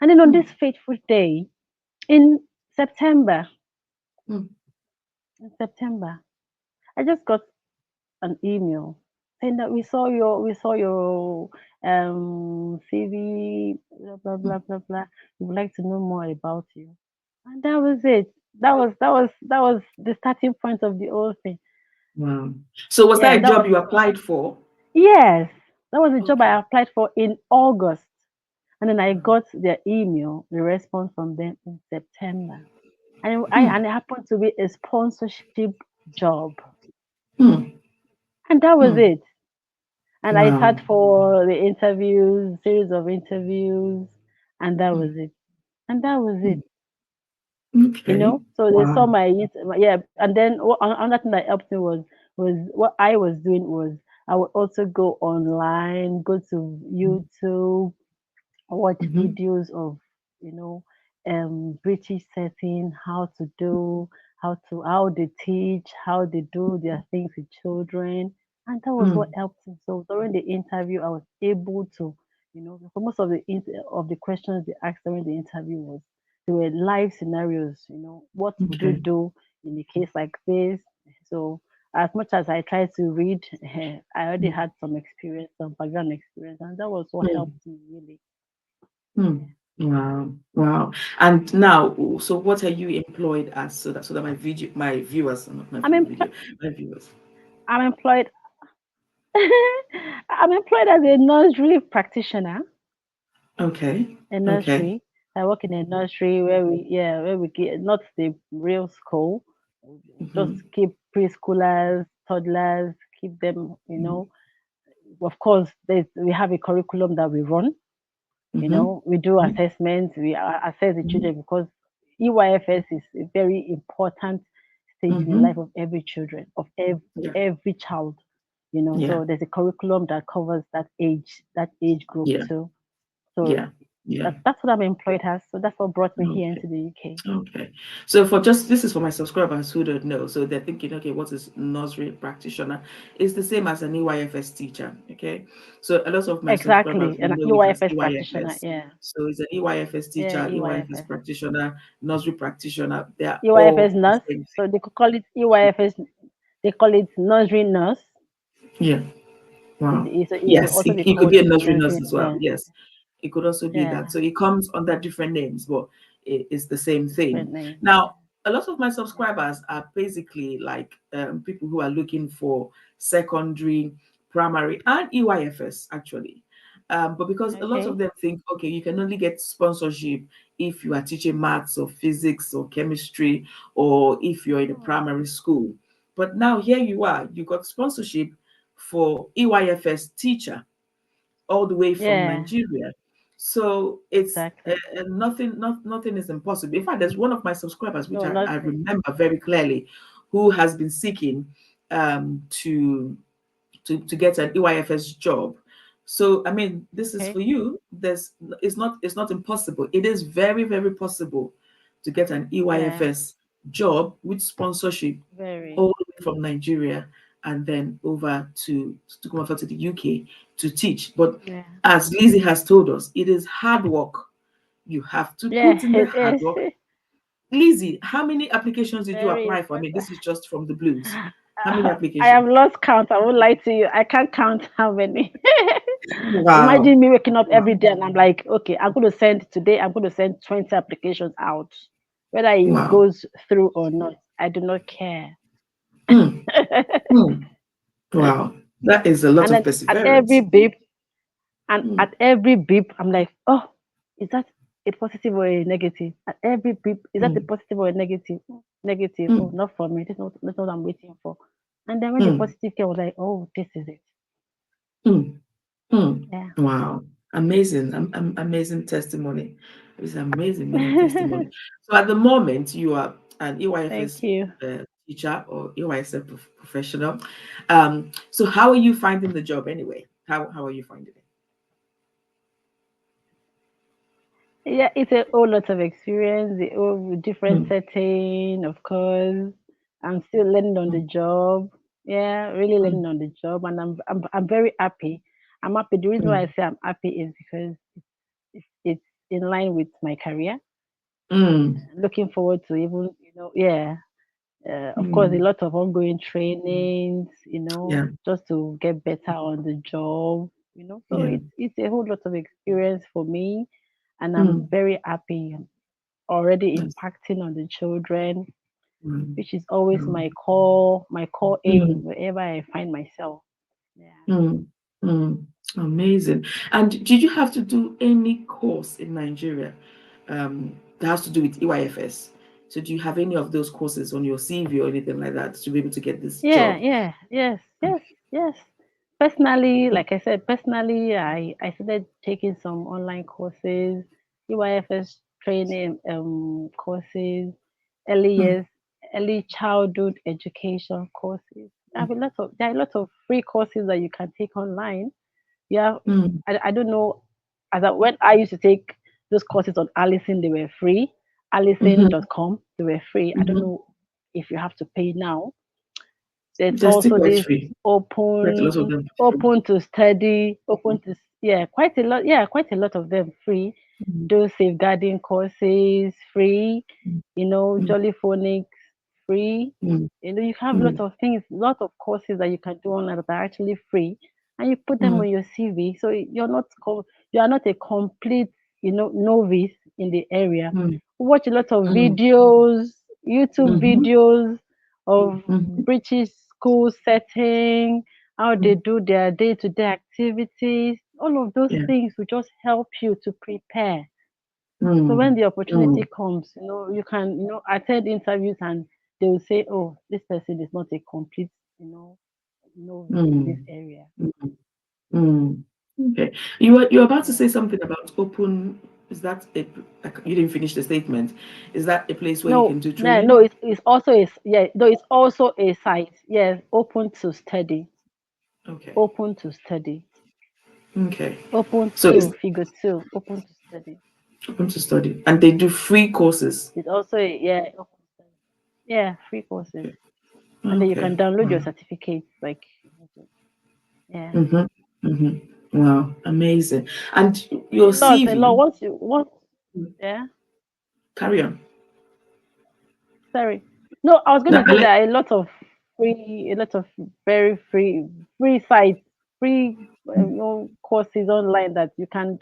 And then on Mm. this fateful day in September, Mm. in September, I just got an email saying that we saw your CV, blah blah Mm. blah blah blah. We would like to know more about you, and that was it. That was the starting point of the whole thing. Wow. So was that Yeah, a that job was you applied for? yes, that was the job Okay. I applied for in August, and then I Wow. got their email, the response from them in September, and Hmm. and it happened to be a sponsorship job, Hmm. and that was Hmm. it. And I Wow. sat for the interviews, series of interviews, and that Hmm. was it. And that was Hmm. it. Okay. So they saw Wow. yeah. And then another thing that helped me was what I was doing was I would also go online, go to YouTube, watch Mm-hmm. videos of you know British setting, how to do, how they teach, how they do their things with children, and that was what Hmm. helped me. So during the interview, I was able to, for most of the questions they asked during the interview was they were live scenarios. What would you Okay. do in a case like this? So as much as I tried to read, I already Hmm. had some experience, some background experience, and that was what Hmm. helped me really. Hmm. Yeah. Wow. Wow. And now, so what are you employed as? So that my viewers, not my I'm video, empl- my viewers. I'm employed. I'm employed as a nursery practitioner. Okay. A Okay. nursery. I work in a nursery where we get not the real school, just Mm-hmm. keep preschoolers, toddlers, keep them. Of course, we have a curriculum that we run. Mm-hmm. We do Mm-hmm. assessments. We assess the children because EYFS is a very important stage in the Mm-hmm. life of every children, of Yeah. every child. Yeah. So there's a curriculum that covers that age group Yeah. too. So Yeah. Yeah. that's what I'm employed as. So that's what brought me here Okay. into the UK. Okay. So for just this is for my subscribers who don't know. So they're thinking, okay, what is nursery practitioner? It's the same as an EYFS teacher. Okay. So a lot of my subscribers Exactly, will an know it as EYFS practitioner. EYFS. Yeah, So it's an EYFS yeah, teacher, EYFS EYFS, practitioner, nursery practitioner. They are EYFS all the nurse. same So they could call it EYFS. They call it nursery nurse. thing. Yeah. Wow. It could Yes, also be it could be called a nursery nurse nursery. as well. Yeah, Yes, it could also be that. yeah, So it comes under different names, but it's the same thing. different name. Now, a lot of my Yeah. subscribers are basically like people who are looking for secondary, primary, and EYFS actually. But because a lot of Okay. them think, okay, you can only get sponsorship if you are teaching maths or physics or chemistry, or if you're in a Oh, primary school. But now here you are, you got sponsorship for EYFS teacher all the way from yeah, Nigeria. So it's exactly. nothing is impossible. In fact, there's one of my subscribers, which No, I nothing. remember very clearly, who has been seeking um, to to get an EYFS job. So I mean, this is Okay. for you. It's not impossible. It is very possible to get an Yeah, EYFS job with sponsorship very. all the way from Nigeria and then over to come over to the UK to teach. But Yeah. as Lizzie has told us, it is hard work. You have to Yeah, put in the it hard is. work. Lizzie, how many applications did you Very apply for? I mean, important. this is just from the blues. How many I applications? have lost count. I won't lie to you. I can't count how many. Wow. Imagine me waking up Wow. every day and I'm like, okay, I'm going to send 20 applications out. Whether it Wow. goes through or not, I do not care. Hmm. Hmm. Wow. That is a lot And of then at every perseverance. beep, and Hmm. at every beep, I'm like, oh, is that a positive or a negative? At every beep, is that a Hmm. positive or a negative? Negative. Oh, Hmm. not for me. This is not what I'm waiting for. And then when the Hmm. positive came, I was like, oh, this is it. Hmm. Hmm. Yeah. Wow. Amazing. Amazing testimony. It's amazing testimony. So at the moment, you are an Thank EYFS you. teacher or EYFS professional. So how are you finding the job anyway? How are you finding it? Yeah, it's a whole lot of experience, a whole different Hmm. setting, of course. I'm still learning on the Hmm. job. Yeah, really Hmm. learning on the job, and I'm very happy. I'm happy. The reason why Hmm. I say I'm happy is because it's in line with my career. Mm. Looking forward to even, yeah, of course, a Mm. lot of ongoing trainings, Yeah. just to get better on the job, So Yeah. it's a whole lot of experience for me, and I'm Mm. very happy already Yes. impacting on the children, Mm. which is always Mm. my core aim Mm. wherever I find myself. Yeah. Mm. Mm. Amazing. And did you have to do any course in Nigeria that has to do with EYFS? So do you have any of those courses on your CV or anything like that to be able to get this Yeah, job? yeah, yes, yes, yes. Personally, like I said, personally, I started taking some online courses, EYFS training courses, early Mm. years, early childhood education courses. There are a lot of free courses that you can take online. Yeah, Mm. I don't know. When I used to take those courses on Allison, they were free. Mm-hmm. Allison.com, they were free. I don't Mm-hmm. know if you have to pay now. There's They're still also quite this free. Quite a lot of open them free. open to study, open to yeah, quite a lot. Yeah, quite a lot of them free. Mm. Those safeguarding courses free. Mm. Mm. Jolly phonics free. Mm. You have a lot Mm. of things, lot of courses that you can do online that are actually free, and you put them Mm. on your CV. So you are not a complete novice in the area. Mm. Watch a lot of Mm. videos, YouTube Mhm. videos of Mhm. British school setting, how they Mm. do their day-to-day activities. All of those Yeah. things will just help you to prepare. So when Mm. the opportunity Mm. comes, you can, attend interviews, and they will say, "Oh, this person is not a complete, novice in this Mm. area." Mm. Mm. Okay. You were about to Yeah. say something about open. Is that like, you didn't finish the statement? Is that a place where you No, can do no, no. training? It's also yeah. Though it's also a site. Yes, open to study. Okay. Open to study. Okay. Open So it's to figure two. Open to study. open to study, and they do free courses. It's also yeah. Open to study. Yeah, free courses, Okay. and then you Okay. can download your Wow. certificates. Like, yeah. Mhm. Mhm. Wow. Amazing. And your A lot. CV. Once, yeah. Carry on. Sorry. No, I was going No, to say there are a lot of very free sites, free courses online that you can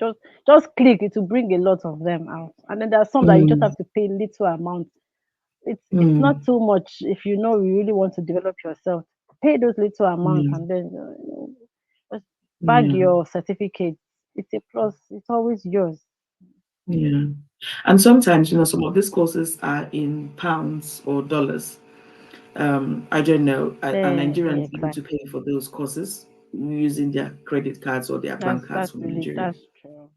just click. It will bring a lot of them out, and then there are some that you just Mm. have to pay little amount. It's not Mm. too much if you really want to develop yourself. Pay those little amounts, Yeah. and then just bag Yeah. your certificate. It's a plus. It's always yours. Yeah. And sometimes, some of these courses are in pounds or dollars. I don't know. Are Yeah, Nigerians able to exactly. pay for those courses using their credit cards or their bank cards from Nigeria? That's true.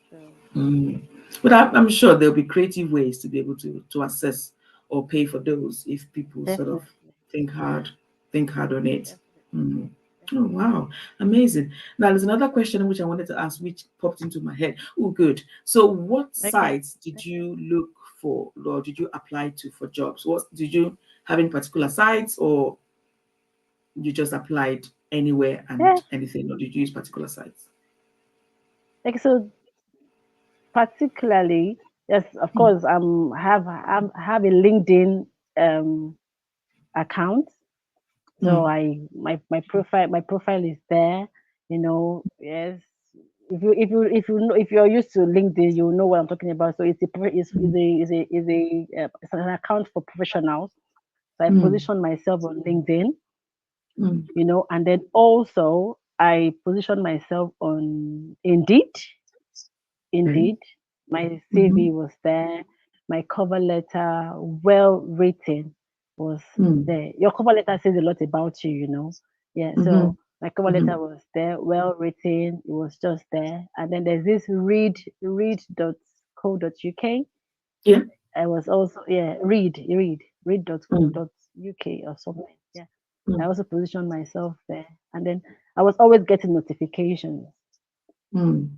True. Mm. But I'm sure there'll be creative ways to be able to assess or pay for those if people sort of Definitely. think hard, think hard on it. Definitely. Mm. Oh Definitely. wow, amazing. Now there's another question which I wanted to ask, which popped into my head. Oh, good. So, what Okay. sites did you look for, or did you apply to for jobs? What did you have any particular sites, or you just applied anywhere and Yeah. anything, or did you use particular sites? Like so particularly, yes, of Mm. course, have a LinkedIn um account. So Mm. my profile is there, yes. If you're used to LinkedIn, you know what I'm talking about. So Mm. it's an account for professionals. So I Mm. position myself on LinkedIn, Mm. and then also I position myself on Indeed. Okay. Indeed, my Mm-hmm. CV was there. My cover letter, well written, was Mm. there. Your cover letter says a lot about you, Yeah, Mm-hmm. so my cover Mm-hmm. letter was there, well written. It was just there. And then there's this read.co.uk. Yeah. I was also, yeah, Mm. read.co.uk or something. Yeah. I Mm. also positioned myself there. And then I was always getting notifications. Mm.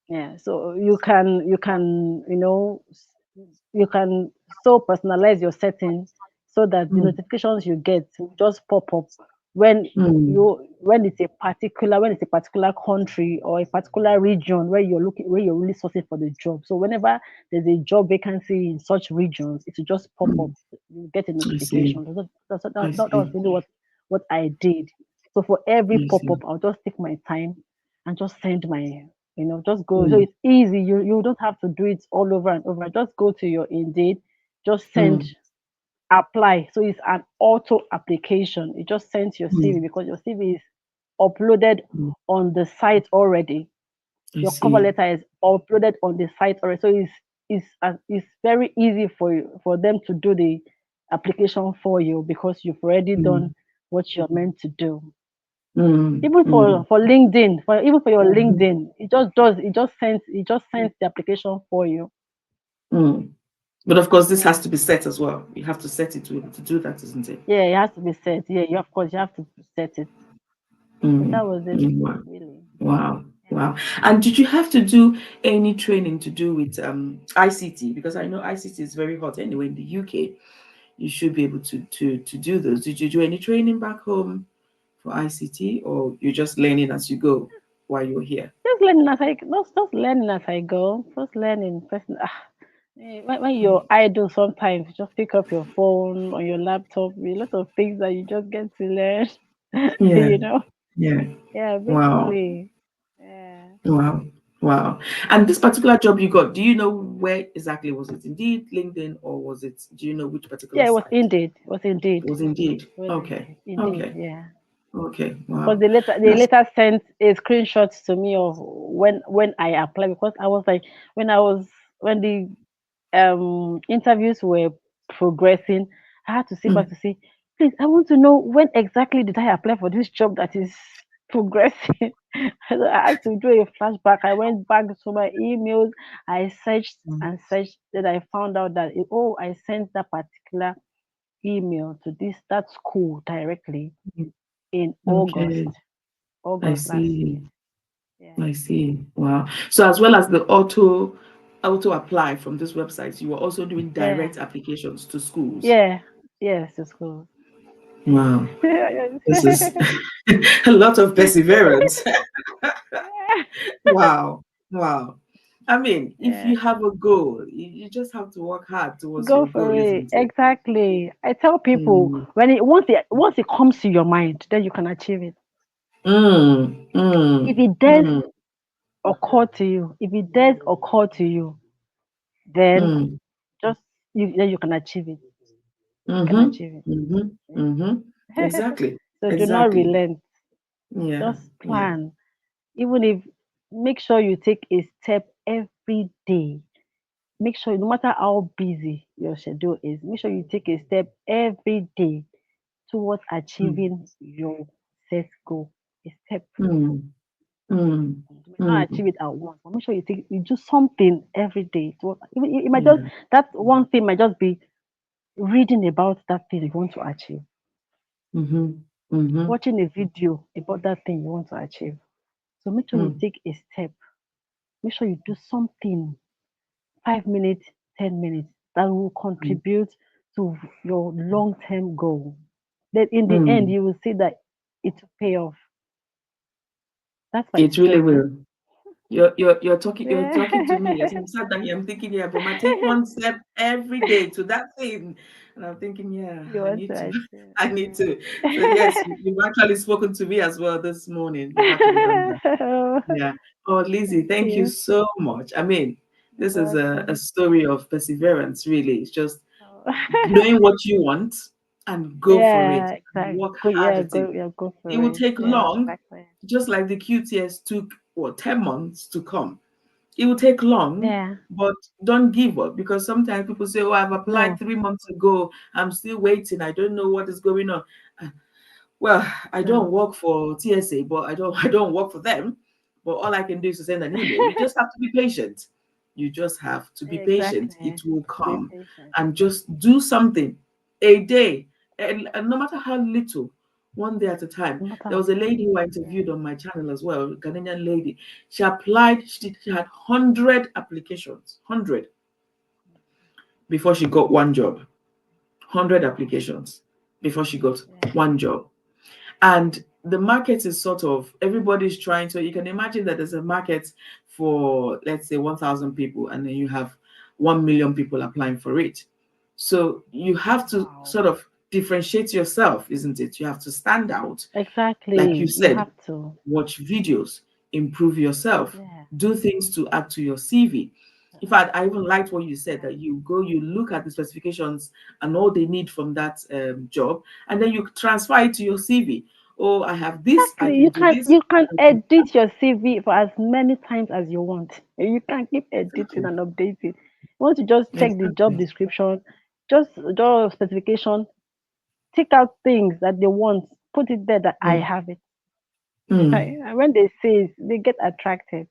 Yeah, so you can so personalize your setting so that the Mm. notifications you get will just pop up when Mm. when it's a particular country or a particular region where you're really sourcing for the job. So whenever there's a job vacancy in such regions, it will just pop up. Mm. You get a I see. notification. I That was see. really what I did. So for every I pop see. up, I'll just take my time and just send my, just go. So Mm. it's easy. You don't have to do it all over and over. Just go to your Indeed, just send Mm. apply. So it's an auto application. It just sends your CV Mm. because your CV is uploaded Mm. on the site already. I Your cover see. letter is uploaded on the site already. So it's very easy for them to do the application for you because you've already done Mm. what you're meant to do. Mm. Even Mm. for LinkedIn, for your Mhm. LinkedIn, it just sends the application for you. Mm. But of course, this has Yeah. to be set as well. You have to set it to be able to do that, isn't it? Yeah, it has to be set. Yeah, you of course you have to set it. So Mm. that was it, Mm. Wow. really. Wow. Yeah. Wow. And did you have to do any training to do with ICT? Because I know ICT is very hot anyway in the UK. You should be able to do those. Did you do any training back home for ICT, or you're just learning as you go while you're here? Just learning as I go. Just learning. When you're idle, sometimes you just pick up your phone or your laptop. A lot of things that you just get to learn. Yeah. you know. Yeah. Yeah, Wow. basically. Yeah. Wow. Wow. And this particular job you got, do you know where exactly was it? Indeed, LinkedIn, or was it, do you know which particular Yeah, it was site? indeed. It was It indeed. was Indeed. It was Okay. indeed. Indeed. Okay. Yeah. Okay. Because Wow. they That's later sent a screenshot to me of when I applied because I was like when I was when the interviews were progressing, I had to sit back mm, to say, please, I want to know when exactly did I apply for this job that is progressing. So I had to do a flashback. I went back to my emails. I searched mm, and searched. Then I found out that I sent that particular email to this that school directly mm. in Okay. I August last year. see. Yeah. I see. Wow. So as well as the auto apply from this website, you were also doing Yeah. direct applications to schools. Yeah. Yes, to school. Wow. This is a lot of perseverance. Wow. Wow. I mean, if Yeah. you have a goal, you just have to work hard towards Go your for goal, it. isn't it? Exactly. I tell people Mm, when once it comes to your mind, then you can achieve it. mm, If mm, it does mm, if it does occur to you, then mm, just you can achieve it. You can mm-hmm, achieve it. mm-hmm, mm-hmm. Exactly. So do not Exactly. relent. Yeah. Just Yeah. plan. Even if make sure you take a step every day. Make sure no matter how busy your schedule is, make sure you take a step every day towards Mm, achieving your set goal. A step. mm, mm, You may not mm. achieve it at once, but make sure you do something every day. It might just Yeah. that one thing might just be reading about that thing you want to achieve, Mm-hmm, mm-hmm, watching a video about that thing you want to achieve. So make sure you mm, take a step. Make sure you do something 5 minutes, 10 minutes that will mm, contribute to your long-term goal. Then in the end, mm. you will see that it will pay off. That's my It really story. will. You're talking to me. As Yeah. I'm sat down here, I'm thinking, yeah, but I take one step every day to that thing. And I'm thinking, yeah, You I want need to to. achieve. I need to. So yes, you've actually spoken to me as well this morning. You've actually done that. Yeah. Oh, Lizzie, Thank thank you you. so much. I mean, You're this is a welcome. story of perseverance, really. It's just Oh. knowing what you want and go for it Yeah, and exactly. work hard at it. Go It for will it. take Yeah, long, exactly. just like the QTS took, what, 10 months to come. It will take long, Yeah. but don't give up, because sometimes people say, oh, I've applied No. 3 months ago. I'm still waiting. I don't know what is going on. Well, I don't No. work for TSA, but I don't work for them. But all I can do is to send an email. You just have to be patient. You just have to be patient. It Exactly. will Be come. patient. And just do something a day. And no matter how little, one day at a time. No matter There how was a lady who I yeah. interviewed on my channel as well, a Ghanaian lady. She applied, she had 100 applications, 100, before she got one job. 100 applications before she got Yeah. one job. And the market is sort of, everybody's trying to, you can imagine that there's a market for, let's say, 1,000 people, and then you have 1 million people applying for it. So you have to Wow. sort of differentiate yourself, isn't it? You have to stand out. Like you Exactly. You said, have to. watch videos, improve yourself, Yeah. do things to add to your CV. In fact, I even liked what you said, Yeah. that you go, you look at the specifications and all they need from that job, and then you transfer it to your CV. Oh, I have this, I Exactly. can do this. You can I can do that. edit your CV for as many times as you want. You can keep editing Exactly. and updating. Once you just check the job Exactly. description, just job specification, take out things that they want, put it there that I Mm, have it. mm, And when they say it, they get attracted,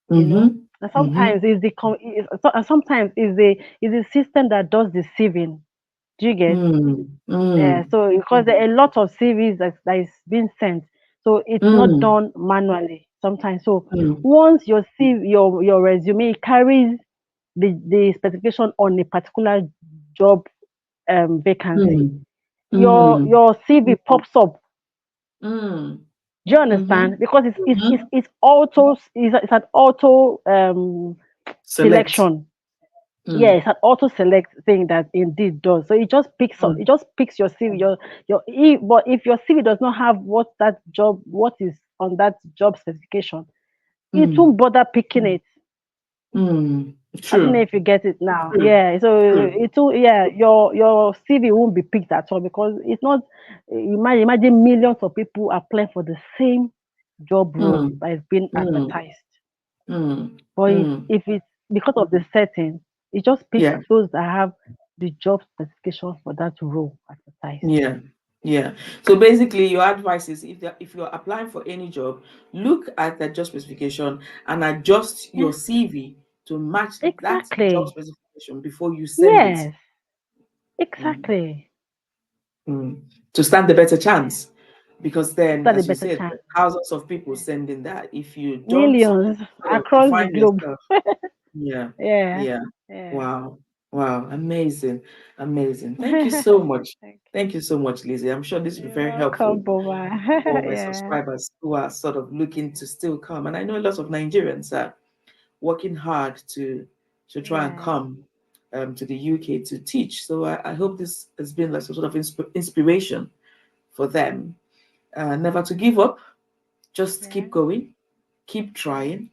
you know. mm-hmm, And mm-hmm, sometimes and sometimes is the system that does the sieving. Do you get? mm, Yeah, mm, so because there are a lot of CVs that is being sent, so it's not mm, done manually sometimes. So mm, once your CV, your resume carries the specification on a particular job vacancy, mm, mm, your CV pops up. mm, Do you mm-hmm, understand? Because mm-hmm. it's an auto Select. selection. Yeah, Mm, it's an auto select thing that indeed does. So it mm, just picks your CV. But if your CV does not have what is on that job specification, it mm, won't bother picking it. mm. I don't know True. if you get it now. True. Yeah. So True. your CV won't be picked at all because it's not. You might imagine millions of people applying for the same job role Mm, that is being mm, advertised. mm, But mm. if it's because of the setting, it just picks Yeah. those that have the job specification for that role advertised. Yeah. Yeah. So basically, your advice is, if you're applying for any job, look at the job specification and adjust Yeah, your CV to match that job exactly. specification before you send it. Yes, Mm, exactly. mm. To stand a better Yeah, chance. Because then, stand a as you better said, chance. thousands of people Yeah. sending that. If you don't Millions sort of across the define globe. yourself. Yeah, Yeah, yeah. yeah. Wow, wow, amazing, amazing. Thank you so much. Thank Thank you so much, Lizzie. I'm sure this will be you. very You're helpful welcome, Bova. for my Yeah, subscribers who are sort of looking to still come. And I know a lot of Nigerians are working hard to try and yeah, come to the UK to teach. So I hope this has been like some sort of inspiration for them. Never to give up, just yeah, keep going, keep yeah. trying,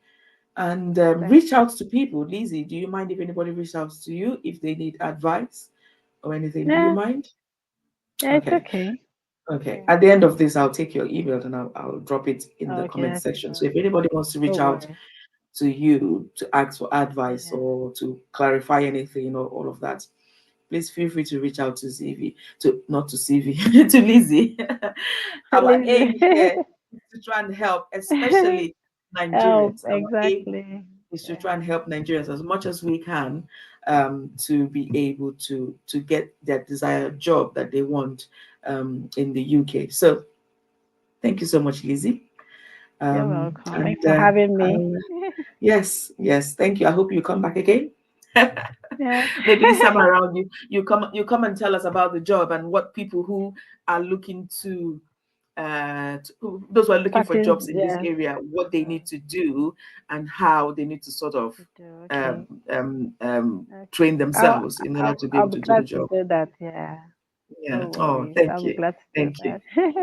and Thank reach you. out to people. Lizzie, do you mind if anybody reaches out to you if they need advice or anything? Do you Yeah, mind? yeah. It's Okay. okay. Okay. Yeah. At the end of this, I'll take your email and I'll drop it in the Okay, comment that's section. So fine. if anybody wants to No reach out worries. to you to ask for advice Yeah. or to clarify anything or all of that, please feel free to reach out to CV, to not to CV, to Lizzie. Our aim here Listen. is to try and help, especially Help, Nigerians. Our aim exactly. is to try and Yeah. help Nigerians as much as we can, to be able to get their desired job that they want in the UK. So thank you so much, Lizzie. You're welcome. And Thanks for having me. I'll, yes, yes, thank you. I hope you come back again. Yeah. Maybe this time around, you come and tell us about the job and what people who are looking those who are looking for Starting, jobs in this yes. area, what they Uh, need to do and how they need to sort of to do. um, Okay. um, um, train Okay. themselves in order to be I'll able be to do the glad to job. do that. Yeah. Yeah. No Oh, worries. thank I'll be you. glad to do Thank you. that.